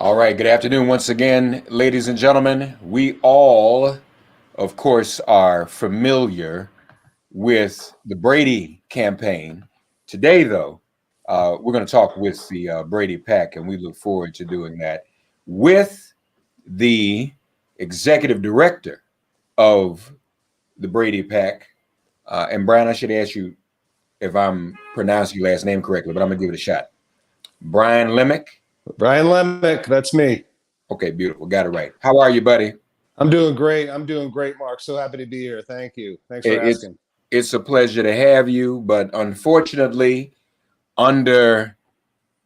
All right, good afternoon once again, ladies and gentlemen. We all, of course, are familiar with the Brady campaign. Today, though, we're going to talk with the Brady Pack, and we look forward to doing that with the executive director of the Brady Pack. And Brian, I should ask you if I'm pronouncing your last name correctly, but I'm going to give it a shot. Brian Lemek. Brian Lemek, that's me. Okay, beautiful. Got it right. How are you, buddy? I'm doing great. I'm doing great, Mark. So happy to be here. Thank you. Thanks for It's asking. it's a pleasure to have you, but unfortunately, under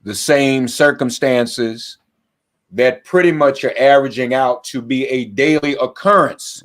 the same circumstances that pretty much are averaging out to be a daily occurrence,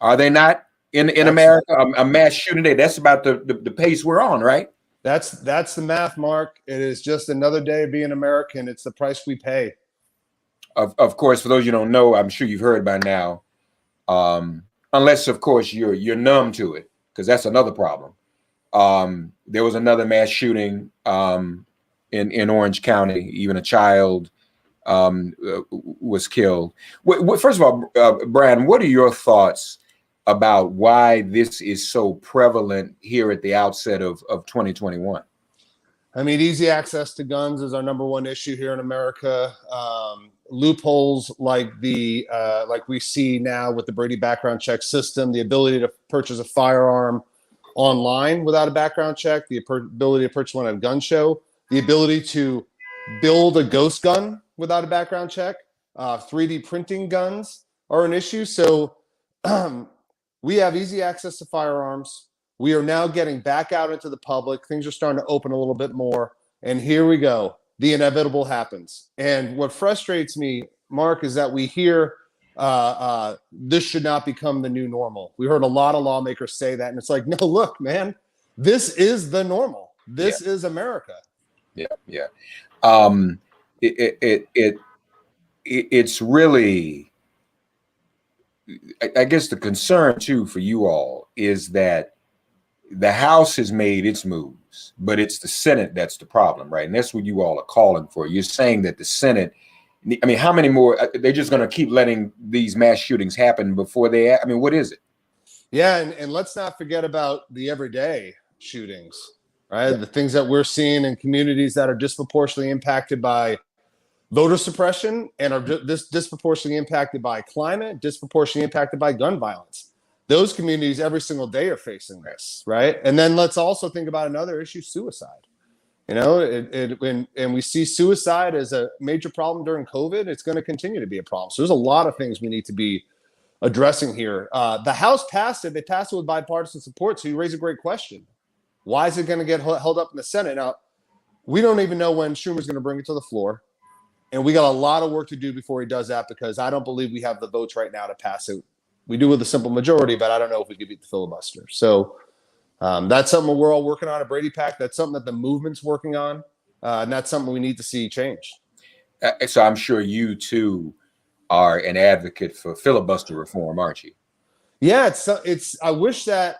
are they not in America? A mass shooting day. That's about the pace we're on, right? That's the math, Mark. It is just another day of being American. It's the price we pay. Of course, for those you don't know, I'm sure you've heard by now. Unless, of course, you're numb to it, because that's another problem. There was another mass shooting in Orange County. Even a child was killed. First of all, Brian, what are your thoughts about why this is so prevalent here at the outset of 2021? I mean, easy access to guns is our number one issue here in America. Loopholes like like we see now with the Brady background check system, the ability to purchase a firearm online without a background check, the ability to purchase one at a gun show, the ability to build a ghost gun without a background check, 3D printing guns are an issue. So we have easy access to firearms. We are now getting back out into the public. Things are starting to open a little bit more. And here we go. The inevitable happens. And what frustrates me, Mark, is that we hear this should not become the new normal. We heard a lot of lawmakers say that. And it's like, no, look, man, this is the normal. This is America. Yeah. It's really, I guess the concern too for you all is that the House has made its moves, but it's the Senate that's the problem, right? And that's what you all are calling for. You're saying that the Senate, I mean, how many more? They're just going to keep letting these mass shootings happen before they, I mean, what is it? Yeah, and let's not forget about the everyday shootings, right? The things that we're seeing in communities that are disproportionately impacted by voter suppression and are disproportionately impacted by climate, disproportionately impacted by gun violence. Those communities every single day are facing this, right? And then let's also think about another issue, suicide. You know, and we see suicide as a major problem during COVID. It's going to continue to be a problem. So there's a lot of things we need to be addressing here. The House passed it. They passed it with bipartisan support. So you raise a great question. Why is it going to get held up in the Senate? Now, we don't even know when Schumer's going to bring it to the floor. And we got a lot of work to do before he does that, because I don't believe we have the votes right now to pass it. We do with a simple majority, but I don't know if we could beat the filibuster. So that's something we're all working on at Brady Pack. That's something that the movement's working on. And that's something we need to see change. So I'm sure you too are an advocate for filibuster reform, aren't you? Yeah, I wish that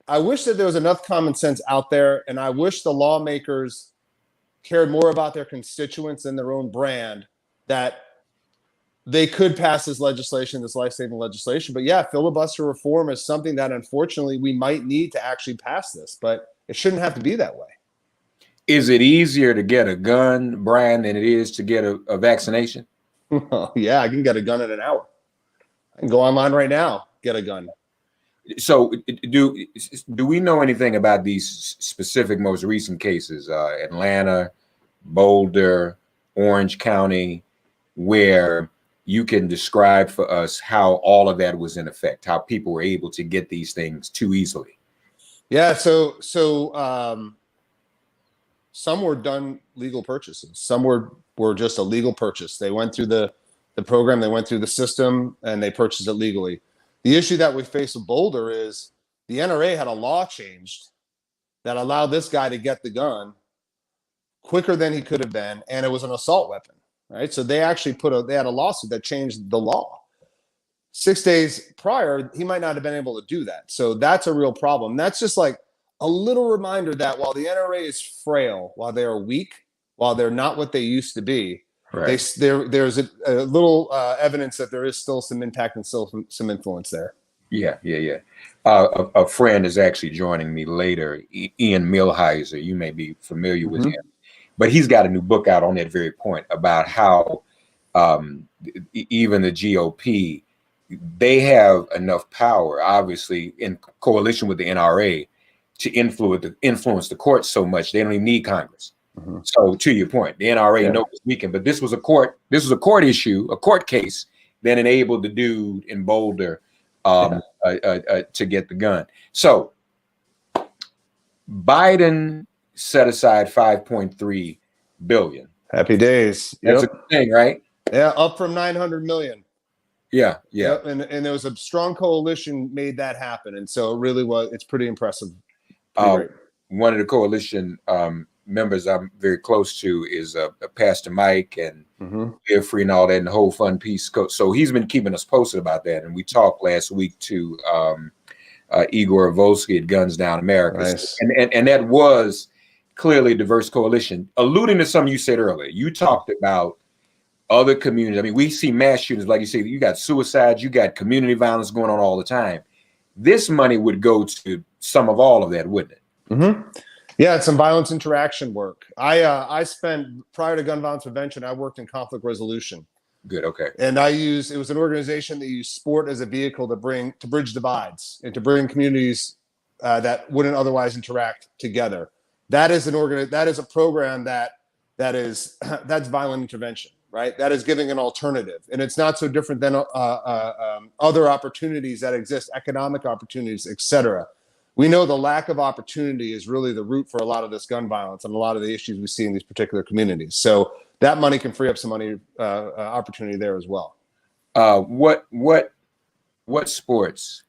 there was enough common sense out there, and I wish the lawmakers cared more about their constituents than their own brand, that they could pass this legislation, this life-saving legislation. But yeah, filibuster reform is something that unfortunately we might need to actually pass this, but it shouldn't have to be that way. Is it easier to get a gun, Brian, than it is to get a vaccination? Yeah, I can get a gun in an hour. I can go online right now, get a gun. So do we know anything about these specific most recent cases, Atlanta, Boulder, Orange County, where you can describe for us how all of that was in effect, how people were able to get these things too easily? Yeah, so some were done legal purchases. Some were just a legal purchase. They went through the program, they went through the system, and they purchased it legally. The issue that we face with Boulder is the NRA had a law changed that allowed this guy to get the gun quicker than he could have been, and it was an assault weapon, right? So they actually they had a lawsuit that changed the law. 6 days prior, he might not have been able to do that. So that's a real problem. That's just like a little reminder that while the NRA is frail, while they are weak, while they're not what they used to be, Right. there's a little evidence that there is still some impact and still some influence there. Yeah. A friend is actually joining me later, Ian Millhiser. You may be familiar with him, but he's got a new book out on that very point about how even the GOP, they have enough power, obviously, in coalition with the NRA, to influence the courts so much they don't even need Congress. So to your point, the NRA knows it's weakened, but this was a court issue, a court case that enabled the dude in Boulder to get the gun. So Biden set aside 5.3 billion. Happy days. That's a good thing, right? Yeah, up from 900 million. Yeah. Yep. And there was a strong coalition made that happen, and so it really was. It's pretty impressive. Pretty one of the coalition members I'm very close to is Pastor Mike and Live Free and all that, and the whole fun piece. So he's been keeping us posted about that. And we talked last week to Igor Volsky at Guns Down America. Nice. And that was clearly a diverse coalition. Alluding to something you said earlier, you talked about other communities. I mean, we see mass shootings, like you say, you got suicides, you got community violence going on all the time. This money would go to some of all of that, wouldn't it? Yeah, it's some violence interaction work. I spent, prior to gun violence prevention, I worked in conflict resolution. Good, okay. And it was an organization that used sport as a vehicle to bridge divides and to bring communities that wouldn't otherwise interact together. That is a program that's violent intervention, right? That is giving an alternative, and it's not so different than other opportunities that exist, economic opportunities, etc. We know the lack of opportunity is really the root for a lot of this gun violence and a lot of the issues we see in these particular communities. So that money can free up some money opportunity there as well. What sports?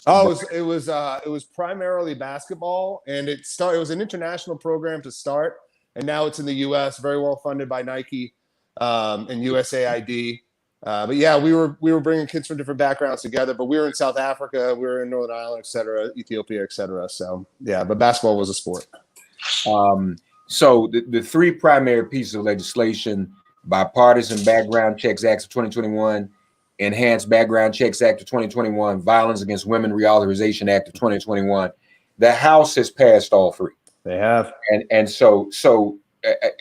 Oh, it was primarily basketball, and it was an international program to start, and now it's in the U.S. very well funded by Nike and USAID. But yeah, we were bringing kids from different backgrounds together, but we were in South Africa, we were in Northern Ireland, et cetera, Ethiopia, et cetera. So yeah, but basketball was a sport. So the three primary pieces of legislation: Bipartisan Background Checks Act of 2021, Enhanced Background Checks Act of 2021, Violence Against Women Reauthorization Act of 2021. The House has passed all three. They have. And so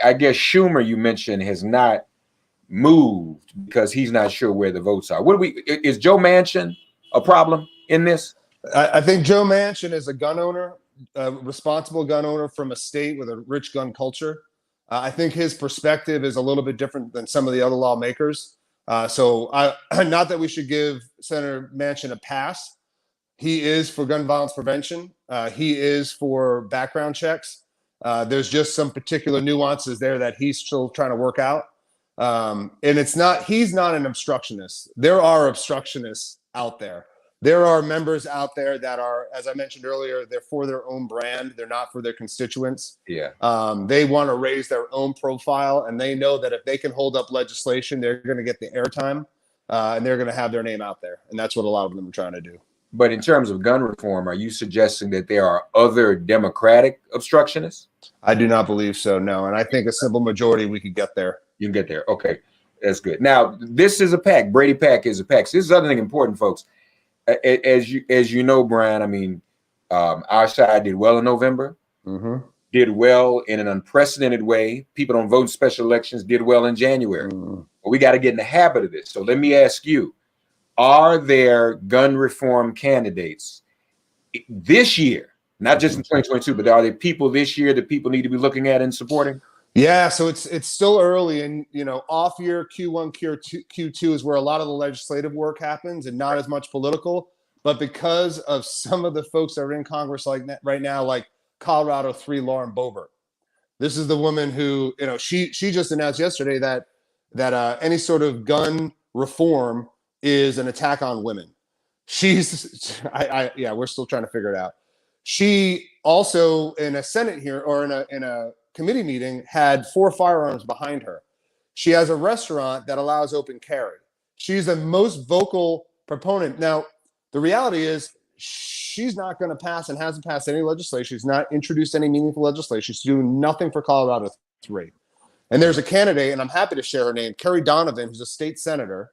I guess Schumer, you mentioned, has not moved because he's not sure where the votes are. Is Joe Manchin a problem in this? I think Joe Manchin is a gun owner, a responsible gun owner from a state with a rich gun culture. I think his perspective is a little bit different than some of the other lawmakers. So not that we should give Senator Manchin a pass. He is for gun violence prevention. He is for background checks. There's just some particular nuances there that he's still trying to work out. And he's not an obstructionist. There are obstructionists out there. There are members out there that are, as I mentioned earlier, they're for their own brand. They're not for their constituents. Yeah. They want to raise their own profile, and they know that if they can hold up legislation, they're going to get the airtime, and they're going to have their name out there. And that's what a lot of them are trying to do. But in terms of gun reform, are you suggesting that there are other Democratic obstructionists? I do not believe so, no. And I think a simple majority, we could get there. You can get there. Okay, that's good. Now, this is a PAC. Brady PAC is a PAC. So this is other thing important, folks. As you know, Brian, I mean, our side did well in November, did well in an unprecedented way. People don't vote in special elections, did well in January. But we got to get in the habit of this. So let me ask you, are there gun reform candidates this year, not just in 2022, but are there people this year that people need to be looking at and supporting? Yeah, so it's still early, and off year Q1, Q2 is where a lot of the legislative work happens, and not as much political. But because of some of the folks that are in Congress like right now, like Colorado 3 Lauren Boebert, this is the woman who she just announced yesterday that any sort of gun reform is an attack on women. We're still trying to figure it out. She also in a Senate here or in a committee meeting had 4 firearms behind her. She has a restaurant that allows open carry. She's the most vocal proponent. Now, the reality is she's not going to pass and hasn't passed any legislation. She's not introduced any meaningful legislation. She's doing nothing for Colorado 3. And there's a candidate, and I'm happy to share her name, Kerry Donovan, who's a state senator,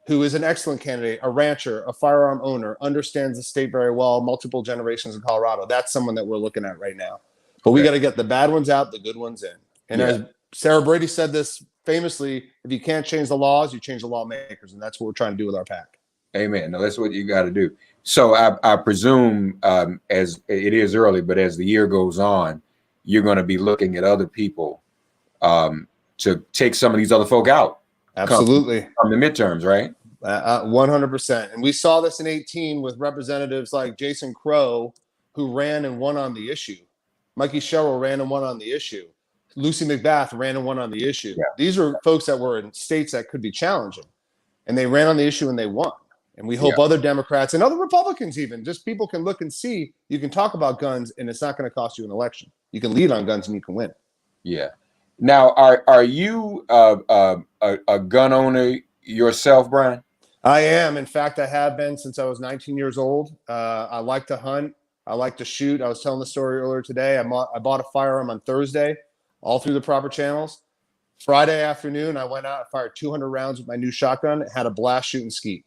who is an excellent candidate, a rancher, a firearm owner, understands the state very well, multiple generations in Colorado. That's someone that we're looking at right now. But we got to get the bad ones out, the good ones in. And as Sarah Brady said this famously, if you can't change the laws, you change the lawmakers. And that's what we're trying to do with our PAC. Amen. No, that's what you got to do. So I presume, as it is early, but as the year goes on, you're going to be looking at other people to take some of these other folk out. Absolutely. From the midterms, right? 100%. And we saw this in 2018 with representatives like Jason Crow, who ran and won on the issue. Mikey Sherrill ran and won on the issue. Lucy McBath ran and won on the issue. Yeah. These are folks that were in states that could be challenging. And they ran on the issue and they won. And we hope other Democrats and other Republicans, even just people can look and see, you can talk about guns and it's not going to cost you an election. You can lead on guns and you can win. Yeah. Now, are you a gun owner yourself, Brian? I am. In fact, I have been since I was 19 years old. I like to hunt. I like to shoot. I was telling the story earlier today. I bought a firearm on Thursday, all through the proper channels. Friday afternoon, I went out and fired 200 rounds with my new shotgun. Had a blast shooting skeet.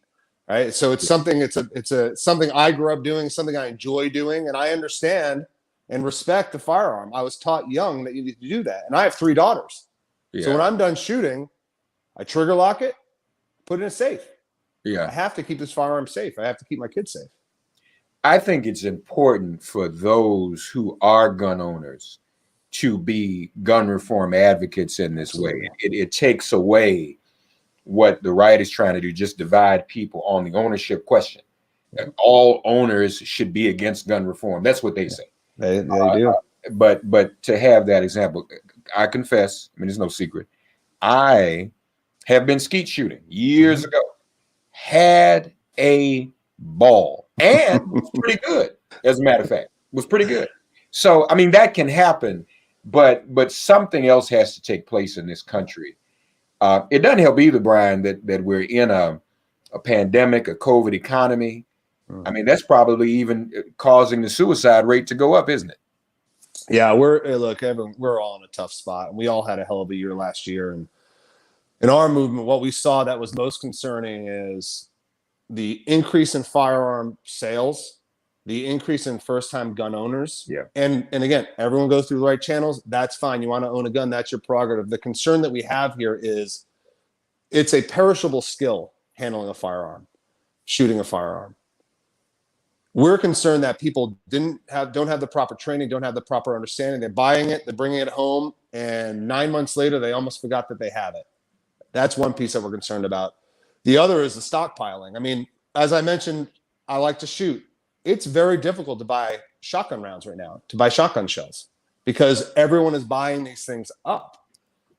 Right. So it's something. It's something I grew up doing. Something I enjoy doing, and I understand and respect the firearm. I was taught young that you need to do that, and I have 3 daughters. Yeah. So when I'm done shooting, I trigger lock it, put it in a safe. Yeah. I have to keep this firearm safe. I have to keep my kids safe. I think it's important for those who are gun owners to be gun reform advocates in this way. It takes away what the right is trying to do, just divide people on the ownership question. All owners should be against gun reform. That's what they say. They do. But to have that example, I confess, I mean, there's no secret. I have been skeet shooting years ago. Had a ball and was pretty good. As a matter of fact, was pretty good. So, I mean, that can happen, but something else has to take place in this country. It doesn't help either, Brian, that we're in a pandemic, a COVID economy. I mean, that's probably even causing the suicide rate to go up, isn't it? Yeah, Evan, we're all in a tough spot. We all had a hell of a year last year. And in our movement, what we saw that was most concerning is the increase in firearm sales, the increase in first-time gun owners. Yeah. And again, everyone goes through the right channels. That's fine. You want to own a gun, that's your prerogative. The concern that we have here is it's a perishable skill, handling a firearm, shooting a firearm. We're concerned that people don't have the proper training, don't have the proper understanding. They're buying it, they're bringing it home, and 9 months later, they almost forgot that they have it. That's one piece that we're concerned about. The other is the stockpiling. I mean, as I mentioned, I like to shoot. It's very difficult to buy shotgun rounds right now, to buy shotgun shells, because everyone is buying these things up.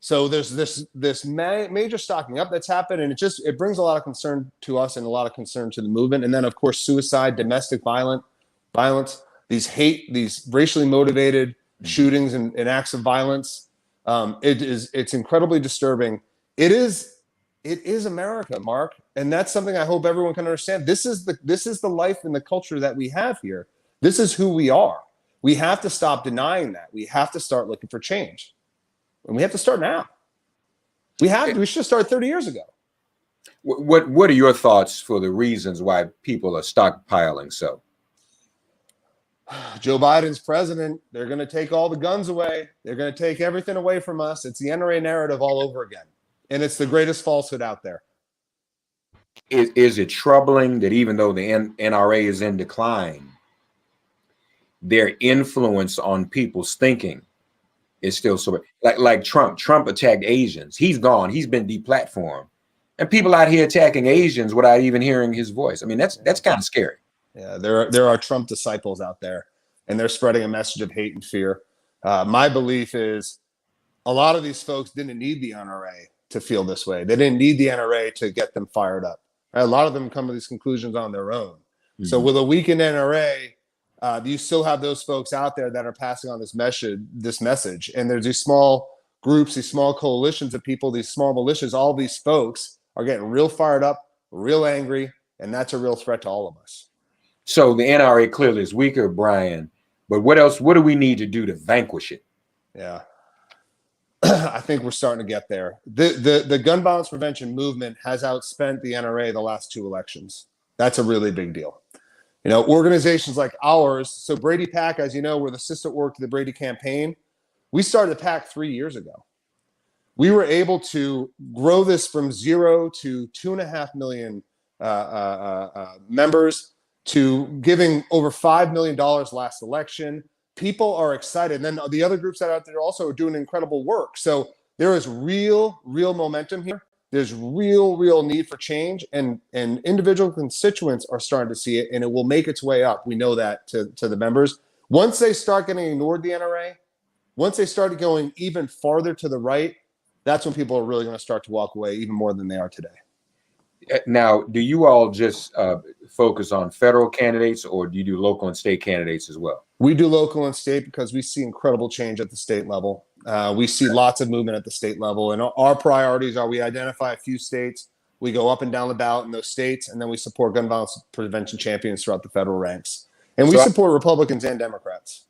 So there's this major stocking up that's happened, and it brings a lot of concern to us and a lot of concern to the movement. And then, of course, suicide, domestic violence, these racially motivated shootings and acts of violence. It's incredibly disturbing. It is America, Mark, and that's something I hope everyone can understand. This is the life and the culture that we have here. This is who we are. We have to stop denying that. We have to start looking for change. And we have to start now. We should start 30 years ago. What are your thoughts for the reasons why people are stockpiling so? Joe Biden's president. They're going to take all the guns away. They're going to take everything away from us. It's the NRA narrative all over again. And it's the greatest falsehood out there. Is it troubling that even though the NRA is in decline, their influence on people's thinking is still so like Trump. Trump attacked Asians. He's gone. He's been deplatformed, and people out here attacking Asians without even hearing his voice. I mean, that's kind of scary. Yeah, there are Trump disciples out there, and they're spreading a message of hate and fear. My belief is a lot of these folks didn't need the NRA to feel this way. They didn't need the NRA to get them fired up. A lot of them come to these conclusions on their own. Mm-hmm. So with a weakened NRA, you still have those folks out there that are passing on this message. And there's these small groups, these small coalitions of people, these small militias, all these folks are getting real fired up, real angry, and that's a real threat to all of us. So the NRA clearly is weaker, Brian, but what else? What do we need to do to vanquish it? Yeah. I think we're starting to get there. The gun violence prevention movement has outspent the NRA the last 2 elections. That's a really big deal. You know, organizations like ours, so Brady PAC, as you know, we're the sister org to the Brady campaign. We started the PAC 3 years ago. We were able to grow this from 0 to 2.5 million members, to giving over $5 million last election. People are excited. And then the other groups that are out there also are doing incredible work. So there is real momentum here. There's real need for change, and individual constituents are starting to see it, and it will make its way up. We know that to the members. Once they start getting ignored, the NRA, once they start going even farther to the right, that's when people are really going to start to walk away even more than they are today. Now, do you all just focus on federal candidates, or do you do local and state candidates as well? We do local and state because we see incredible change at the state level. We see lots of movement at the state level, and our priorities are: we identify a few states, we go up and down the ballot in those states, and then we support gun violence prevention champions throughout the federal ranks. And we support Republicans and Democrats.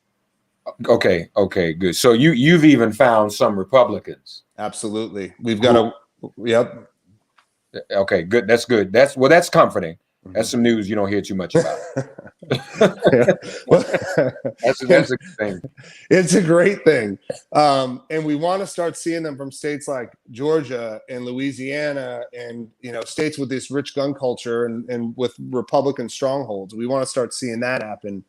Okay, good. So you've even found some Republicans. Absolutely. We've got yep. Okay, good. That's good. That's comforting. That's some news you don't hear too much about. That's a good thing. It's a great thing. And we want to start seeing them from states like Georgia and Louisiana, and, you know, states with this rich gun culture and with Republican strongholds. We want to start seeing that happen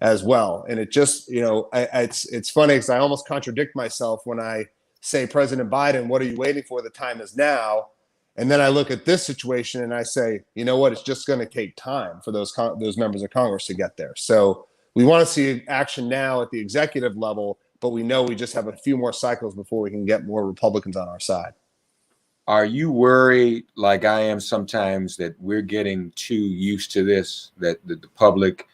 as well. And it just, you know, it's funny because I almost contradict myself when I say, President Biden, what are you waiting for? The time is now. And then I look at this situation and I say, you know what? It's just going to take time for those members of Congress to get there. So we want to see action now at the executive level, but we know we just have a few more cycles before we can get more Republicans on our side. Are you worried, like I am sometimes, that we're getting too used to this, that the public,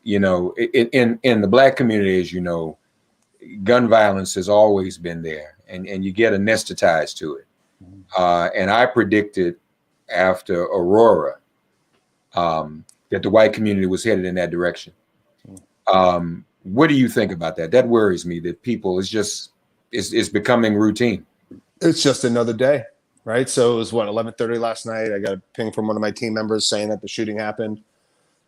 you know, in the Black community, as you know, gun violence has always been there, and you get anesthetized to it. And I predicted after Aurora that the white community was headed in that direction. What do you think about that? That worries me, that people, it's becoming routine. It's just another day, right? So it was 11:30 last night. I got a ping from one of my team members saying that the shooting happened.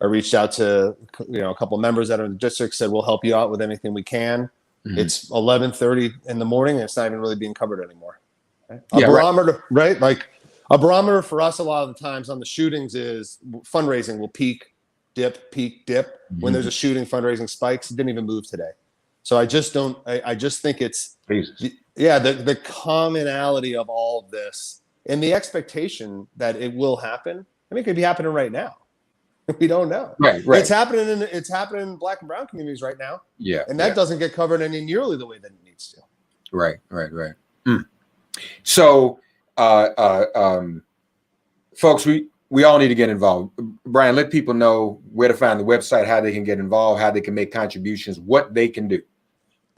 I reached out to, you know, a couple of members that are in the district, said, we'll help you out with anything we can. It's 11:30 in the morning, and it's not even really being covered anymore. Right? A barometer, right? Like a barometer for us a lot of the times on the shootings is fundraising will peak, dip. When there's a shooting, fundraising spikes. It didn't even move today. So I just think it's, the commonality of all of this and the expectation that it will happen. I mean, it could be happening right now. We don't know. Right. It's happening in Black and brown communities right now. Yeah. And that doesn't get covered any nearly the way that it needs to. Right. So, folks, we all need to get involved. Brian, let people know where to find the website, how they can get involved, how they can make contributions, what they can do.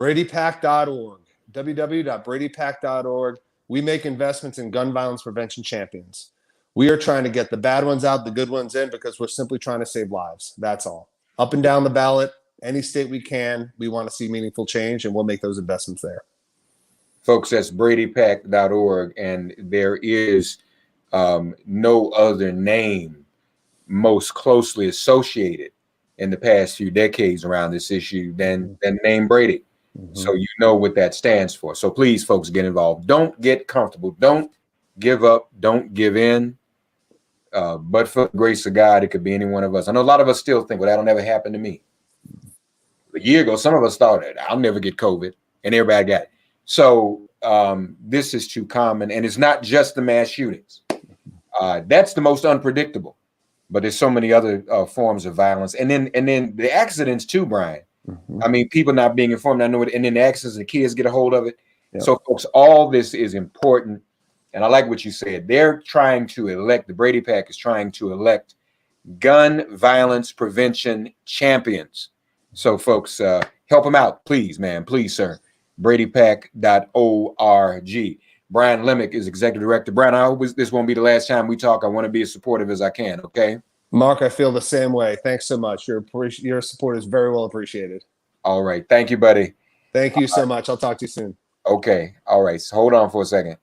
BradyPAC.org, www.bradypac.org. We make investments in gun violence prevention champions. We are trying to get the bad ones out, the good ones in, because we're simply trying to save lives. That's all. Up and down the ballot, any state we can, we want to see meaningful change, and we'll make those investments there. Folks, that's BradyPAC.org, and there is no other name most closely associated in the past few decades around this issue than name Brady. So you know what that stands for. So please, folks, get involved. Don't get comfortable. Don't give up. Don't give in. But for the grace of God, it could be any one of us. I know a lot of us still think, well, that'll never happen to me. A year ago, some of us thought, I'll never get COVID, and everybody got it. So this is too common, and it's not just the mass shootings. That's the most unpredictable, but there's so many other forms of violence, and then the accidents too, Brian. I mean, people not being informed. I know it, and then the accidents, the kids get a hold of it. Yep. So, folks, all this is important, and I like what you said. They're trying to elect, the Brady PAC is trying to elect gun violence prevention champions. So, folks, help them out, please, man, please, sir. BradyPAC.org. Brian Lemek is executive director. Brian, I hope this won't be the last time we talk. I want to be as supportive as I can. Okay. Mark, I feel the same way. Thanks so much. Your support is very well appreciated. All right. Thank you, buddy. Thank you so much. I'll talk to you soon. Okay. All right. So hold on for a second.